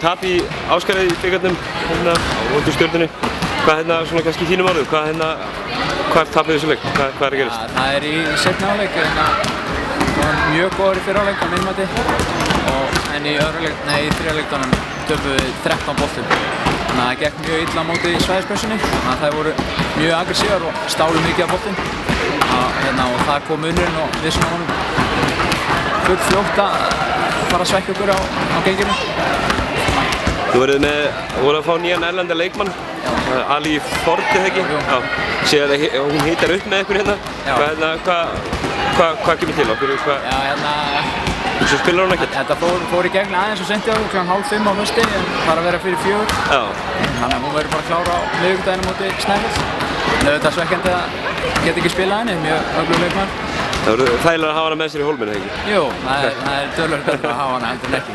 Tap í Ásgarði í bikarnum á móti Stjörnunni. Hvað svona kannski í þínum orðum? Hvað tapið þessu leik? Hvað að gerast? Það í seinni hálfleik. Við vorum mjög góðir í fyrri hálfleik að mínum mati. En í þriðja leiknum töpuðum við 13 boltum. Þannig að það gekk mjög illa á móti í svæðispressunni. Þannig að þær voru mjög aggressívar og stálu mikið af boltum. Og það kom munurinn og við svona honum full fljótt að fara að svekkja okkur á genginu. Þú voruð að fá nýjan erlenda leikmann, Ali Ford eða ekki? Já. Sér að hún hitar upp með ykkur hérna. Hvað kemur til okkur? Svo spilar hún ekkert? Þetta fór í gegn aðeins og sendi á kl. 4:30 á fösti, en þarf að vera fyrir 4. Þannig að hún verður bara klára á miðvikudaginn á móti Snæfell. En auðvitað svekkjandi að geta ekki spilað henni, mjög öflugur leikmaður. Það voru þægilega að hafa hana með sér í hólminu, eða ekki? Jú, það er töluvert betra að hafa hana heldur en ekki.